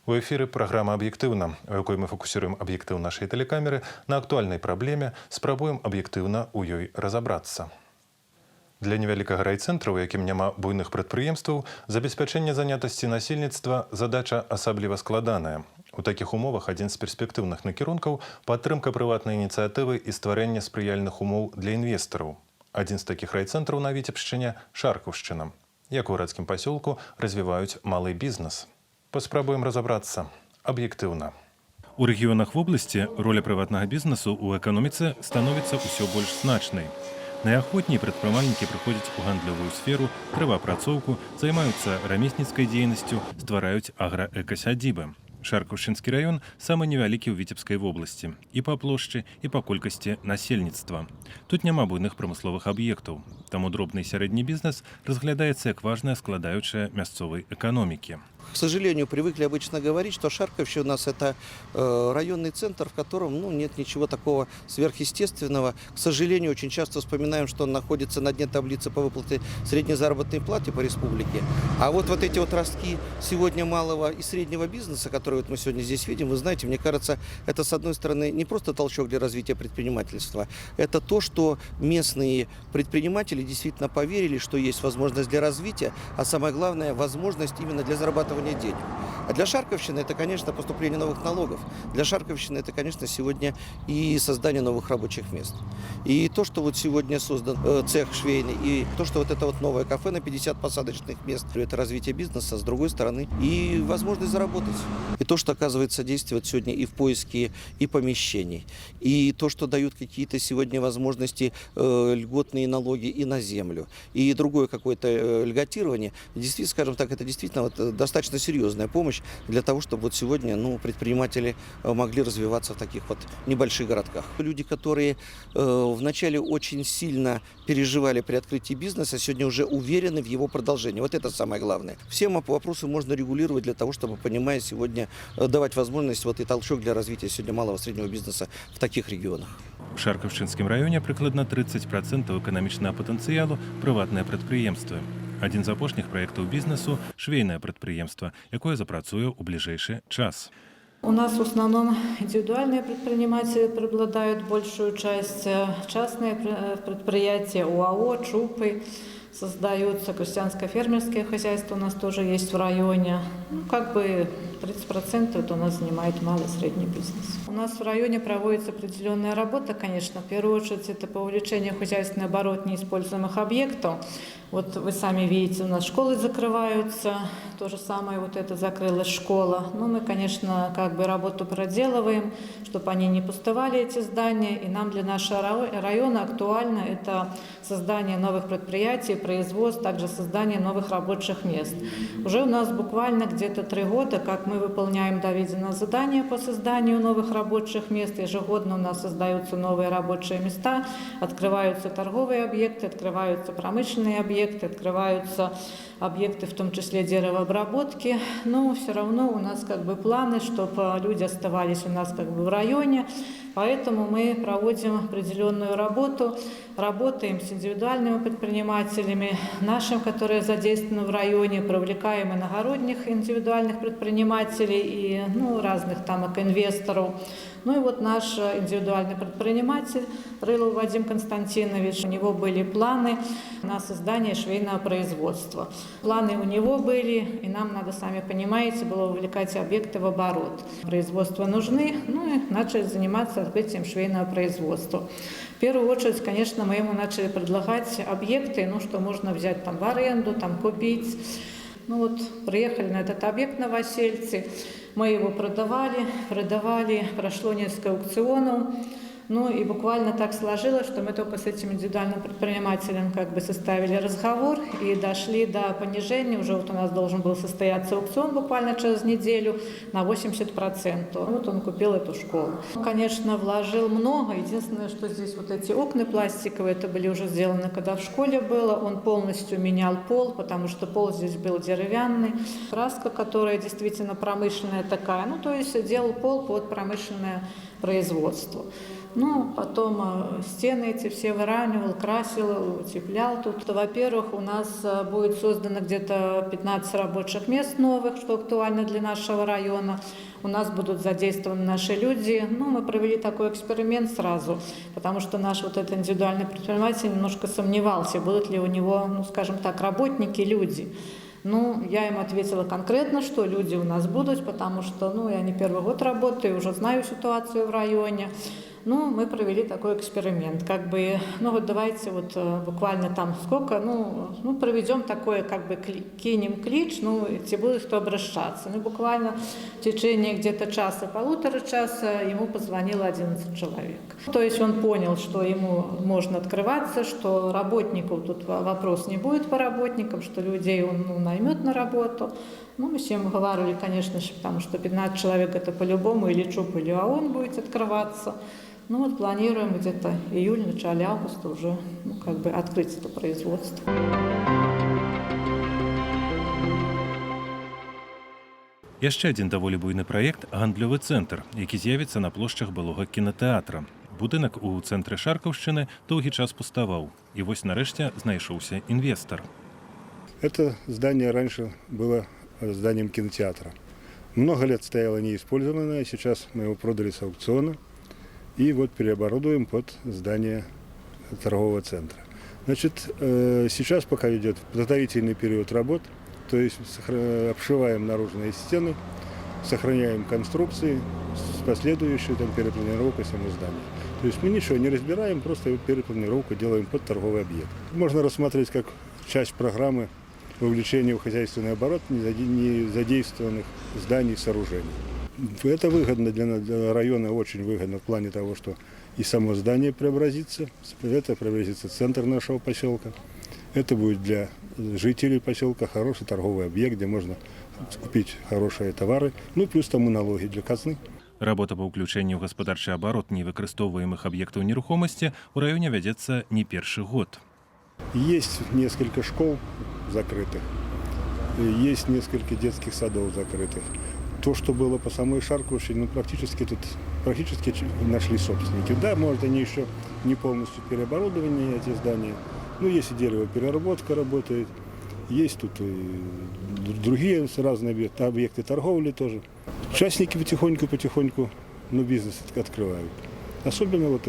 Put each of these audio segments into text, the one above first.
У эфире программа «Объективно», у якой мы фокусируем объектив нашей телекамеры на актуальной проблеме, спробуем объективно у ёй разобраться. Для невялікага райцэнтра, у якім няма буйных прадпрыемстваў, забеспячэнне занятасці насельніцтва задача асабліва складаная. У такіх умовах адзін з перспектыўных накірункаў – падтрымка прыватнай ініцыятывы і стварэнне спрыяльных умоў для інвестараў. Адзін з такіх райцэнтраў на Віцебшчыне – Шаркаўшчына. Як у гарадскім пасёлку развіваюць малы бізнес. Паспрабуем разабрацца аб'ектыўна. У рэгіёнах вобласці роля прыватнага бізнесу ў эканоміцы становіцца ўсё больш значнай. Найахвотней прадпрымальнікі прыходзяць у гандлёвую сферу, трэваапрацоўку, займаюцца рамесніцкай дзейнасцю, ствараюць аграэкасядзібы. Шаркаўшчынскі раён самы невялікі ў Віцебскай вобласці і па плошчы, і па колькасці насельніцтва. Тут няма буйных прамысловых аб'ектаў, таму дробны і сярэдні бізнес разглядаецца як важная складаючая мясцовай эканомікі. К сожалению, привыкли обычно говорить, что Шарковщина у нас это районный центр, в котором нет ничего такого сверхъестественного. К сожалению, очень часто вспоминаем, что он находится на дне таблицы по выплате средней заработной платы по республике. А вот эти ростки сегодня малого и среднего бизнеса, которые мы сегодня здесь видим, вы знаете, мне кажется, это с одной стороны не просто толчок для развития предпринимательства, это то, что местные предприниматели действительно поверили, что есть возможность для развития, а самое главное, возможность именно для зарабатывания денег. А для Шарковщины это, конечно, поступление новых налогов. Для Шарковщины это, конечно, сегодня и создание новых рабочих мест. И то, что вот сегодня создан цех швейный, и то, что это новое кафе на 50 посадочных мест, это развитие бизнеса, с другой стороны, и возможность заработать. И то, что, оказывается, действует сегодня и в поиске и помещений, и то, что дают какие-то сегодня возможности льготные налоги и на землю, и другое какое-то льготирование, действительно, скажем так, это действительно достаточно серьезная помощь для того, чтобы сегодня предприниматели могли развиваться в таких небольших городках. Люди, которые вначале очень сильно переживали при открытии бизнеса, сегодня уже уверены в его продолжении. Вот это самое главное. Все вопросы можно регулировать для того, чтобы, понимая сегодня, давать возможность и толчок для развития сегодня малого и среднего бизнеса в таких регионах. У Шаркаўшчынскім раёне прыкладна 30% эканамічнага патэнцыялу прыватныя прадпрыемствы. Адзін з апошніх праектаў бізнесу – швейнае прадпрыемства, якое запрацуе ў бліжэйшы час. У нас в основном индивидуальные предприниматели преобладают большую часть, частные предприятия, ОАО, ЧУПы, создаются крестьянско-фермерские хозяйства, у нас тоже есть в районе. 30% это у нас занимает малый и средний бизнес. У нас в районе проводится определенная работа, конечно. В первую очередь это по увеличению хозяйственного оборота неиспользуемых объектов. Вот вы сами видите, у нас школы закрываются, то же самое это закрылась школа. Но мы, конечно, работу проделываем, чтобы они не пустовали, эти здания. И нам для нашего района актуально это создание новых предприятий, производств, также создание новых рабочих мест. Уже у нас буквально где-то 3 года, как мы выполняем доведенное задание по созданию новых рабочих мест. Ежегодно у нас создаются новые рабочие места, открываются торговые объекты, открываются промышленные объекты, открываются объекты, в том числе деревообработки. Но все равно у нас планы, чтобы люди оставались у нас в районе. Поэтому мы проводим определенную работу, работаем с индивидуальными предпринимателями, нашим, которые задействованы в районе, привлекаем иногородних индивидуальных предпринимателей и разных инвесторов. Ну и наш индивидуальный предприниматель Рылов Вадим Константинович, у него были планы на создание швейного производства. Планы у него были, и нам надо, сами понимаете, было вовлекать объекты в оборот. Производства нужны, и начали заниматься открытием швейного производства. В первую очередь, конечно, мы ему начали предлагать объекты, что можно взять в аренду, купить. Приехали на этот объект Новосельцы, мы его продавали, прошло несколько аукционов. И буквально так сложилось, что мы только с этим индивидуальным предпринимателем составили разговор и дошли до понижения. Уже у нас должен был состояться аукцион буквально через неделю на 80%. Он купил эту школу. Он, конечно, вложил много. Единственное, что здесь эти окна пластиковые, это были уже сделаны, когда в школе было. Он полностью менял пол, потому что пол здесь был деревянный. Краска, которая действительно промышленная такая. То есть делал пол под промышленное производство. Ну, потом стены эти все выравнивал, красил, утеплял тут. Во-первых, у нас будет создано где-то 15 рабочих мест новых, что актуально для нашего района. У нас будут задействованы наши люди. Ну, мы провели такой эксперимент сразу, потому что наш вот этот индивидуальный предприниматель немножко сомневался, будут ли у него, ну, скажем так, работники, люди. Ну, я им ответила конкретно, что люди у нас будут, потому что, ну, я не первый год работаю, уже знаю ситуацию в районе. Ну, мы провели такой эксперимент, как бы, ну, вот давайте вот буквально там сколько, ну проведем такое, как бы, кинем клич, ну, те будут кто обращаться. Ну, буквально в течение где-то часа-полутора часа ему позвонило 11 человек. То есть он понял, что ему можно открываться, что работников тут вопрос не будет по работникам, что людей он, ну, наймет на работу. Ну, мы с ним говорили, конечно же, потому что 15 человек это по-любому или ЧУП, или ООН будет открываться. Ну вот планируем где-то июль, начале августа уже, ну, как бы открыть это производство. Яшчэ адзін даволі буйны праект гандлёвы цэнтр, які з'явіцца на плошчах былога кінатэатра. Будынак у цэнтры Шаркаўшчыны доўгі час пуставаў. І вось нарэшце знайшоўся інвестор. Это здание раньше было зданием кинотеатра. Много лет стояло неиспользованное, сейчас мы его продали с аукциона. И вот переоборудуем под здание торгового центра. Значит, сейчас пока идет подготовительный период работ, то есть обшиваем наружные стены, сохраняем конструкции с последующей там перепланировкой самого здания. То есть мы ничего не разбираем, просто перепланировку делаем под торговый объект. Можно рассмотреть как часть программы вовлечения в хозяйственный оборот незадействованных зданий и сооружений. Это выгодно для района, очень выгодно в плане того, что и само здание преобразится, это преобразится центр нашего поселка. Это будет для жителей поселка хороший торговый объект, где можно купить хорошие товары, ну плюс тому налоги для казны. Работа па ўключэнні ў гаспадарчы абарот невыкарыстоўваемых аб'ектаў нерухомасці ў раёне вядзецца не першы год. Есть несколько школ закрытых, есть несколько детских садов закрытых. То, что было по самой Шарковщине, ну, практически нашли собственники. Да, может, они еще не полностью переоборудованы, эти здания. Ну, есть и деревопереработка работает, есть тут и другие разные объекты торговли тоже. Частники потихоньку, ну, бизнес открывают. Особенно вот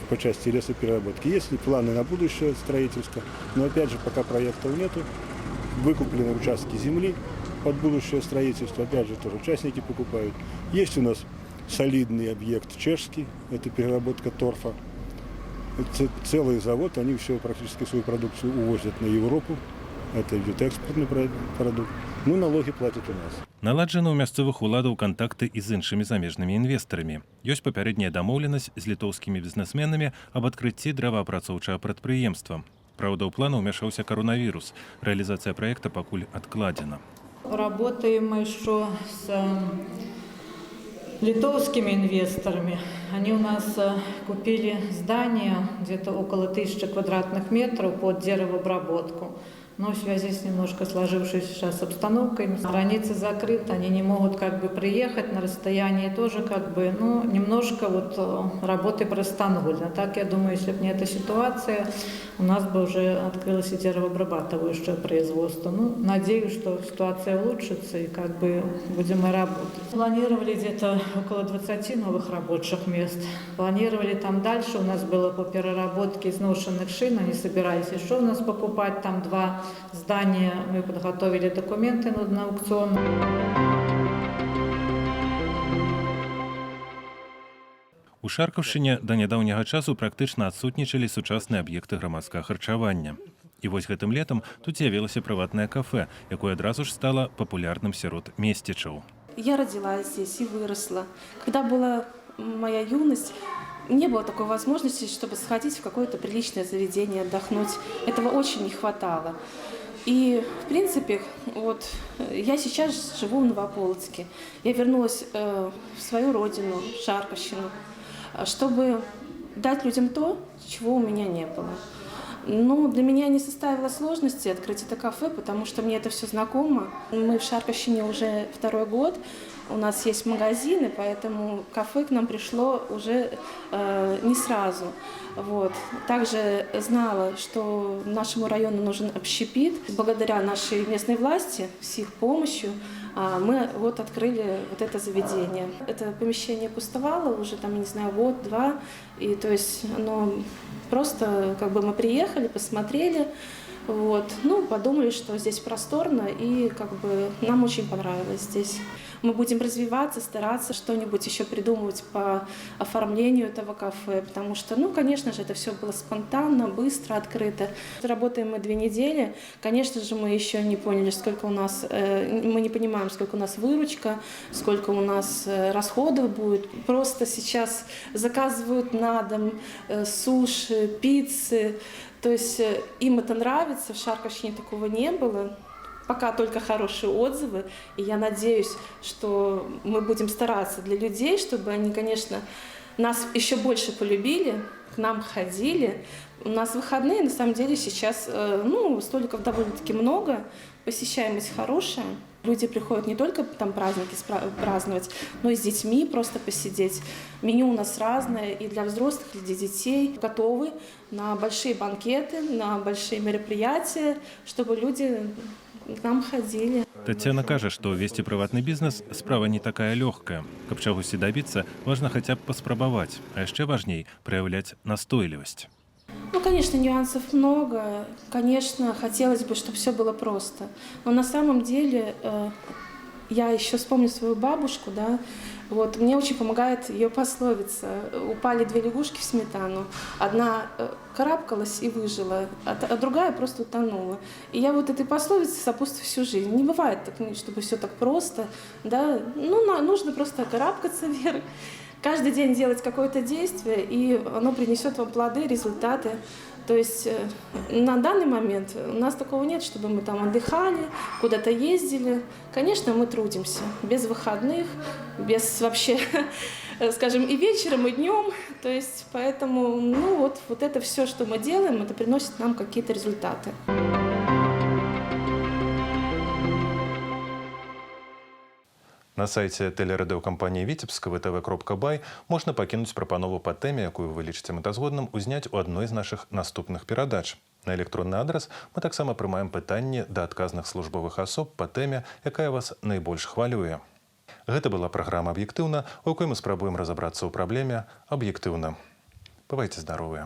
по части лесопереработки. Есть ли планы на будущее строительство, но опять же, пока проектов нету, выкуплены участки земли под будущее строительство, опять же, тоже участники покупают. Есть у нас солидный объект чешский, это переработка торфа. Это целый завод, они все практически свою продукцию увозят на Европу. Это идет экспортный продукт. Ну, налоги платят у нас. Наладжаны ў мясцовых уладаў кантакты і з іншымі замежнымі інвестарамі. Ёсць папярэдняя дамоўленасць з літоўскімі бізнесменамі аб адкрыцці дрэваапрацоўчага прадпрыемства. Праўда, у планы ўмяшаўся коронавірус. Реализация проекта пакуль адкладзена. Работаем мы еще с литовскими инвесторами. Они у нас купили здание где-то около 1000 квадратных метров под деревообработку. Но в связи с немножко сложившейся сейчас обстановкой, границы закрыты, они не могут как бы приехать на расстоянии тоже как бы, ну, немножко вот работы приостановлены. А так, я думаю, если бы не эта ситуация, у нас бы уже открылось и деревообрабатывающее производство. Ну, надеюсь, что ситуация улучшится и как бы будем и работать. Планировали где-то около 20 новых рабочих мест. Планировали там дальше, у нас было по переработке изношенных шин, они собирались еще у нас покупать, там 2 здания, мы подготовили документы на аукцион. У Шаркаўшчыне да нядаўняга часу практычна адсутнічалі сучасныя аб'екты грамадскага харчавання. І вось гэтым летам тут з'явілася прыватнае кафе, якое адразу ж стала папулярным сярод месцічаў. Я родилась здесь и выросла. Когда была моя юность, не было такой возможности, чтобы сходить в какое-то приличное заведение, отдохнуть. Этого очень не хватало. И, в принципе, вот я сейчас живу в Новополоцке. Я вернулась в свою родину, Шарковщину, чтобы дать людям то, чего у меня не было. Ну, для меня не составило сложности открыть это кафе, потому что мне это все знакомо. Мы в Шарковщине уже 2-й год. у нас есть магазины, поэтому кафе к нам пришло уже не сразу. Вот. Также знала, что нашему району нужен общепит. Благодаря нашей местной власти, с их помощью, мы вот открыли вот это заведение. Это помещение пустовало уже, там, я не знаю, год-два. И то есть оно просто, как бы мы приехали, посмотрели, вот, ну, подумали, что здесь просторно, и как бы нам очень понравилось здесь. Мы будем развиваться, стараться что-нибудь еще придумывать по оформлению этого кафе, потому что, ну, конечно же, это все было спонтанно, быстро, открыто. Работаем мы 2 недели, конечно же, мы еще не поняли, сколько у нас, мы не понимаем, сколько у нас выручка, сколько у нас расходов будет. Просто сейчас заказывают на дом суши, пиццы, то есть им это нравится, в Шарковщине такого не было. Пока только хорошие отзывы, и я надеюсь, что мы будем стараться для людей, чтобы они, конечно, нас еще больше полюбили, к нам ходили. У нас выходные, на самом деле, сейчас, ну, столиков довольно-таки много, посещаемость хорошая. Люди приходят не только там праздники праздновать, но и с детьми просто посидеть. Меню у нас разное и для взрослых, и для детей. Готовы на большие банкеты, на большие мероприятия, чтобы люди к нам ходили. Татьяна кажа, што весці прыватны бізнес справа не такая лёгкая. Каб чагосьці дабіцца, важна хаця б паспрабаваць, а яшчэ важней праяўляць настойлівасць. Ну, конечно, нюансов много. Конечно, хотелось бы, чтобы все было просто. Но на самом деле я еще вспомню свою бабушку, да. Вот, мне очень помогает ее пословица. Упали 2 лягушки в сметану. Одна карабкалась и выжила, а другая просто утонула. И я вот этой пословице сопутствую всю жизнь. Не бывает так, чтобы все так просто. Да? Ну, нужно просто карабкаться вверх. Каждый день делать какое-то действие, и оно принесет вам плоды, результаты. То есть на данный момент у нас такого нет, чтобы мы там отдыхали, куда-то ездили. Конечно, мы трудимся без выходных, без вообще, скажем, и вечером, и днем. То есть поэтому, ну вот это все, что мы делаем, это приносит нам какие-то результаты. На сайце тэлерадыёкампаніі Віцебска vtv.by можна пакінуць прапанову па тэме, якую вы лічыце мэтазгодным узняць у адной з нашых наступных перадач. На электронны адрас мы таксама прымаем пытанні да адказных службовых асоб па тэме, якая вас найбольш хвалюе. Гэта была праграма «Аб'ектыўна», у якой мы спрабуем разабрацца ў праблеме аб'ектыўна. Бывайце здаровыя!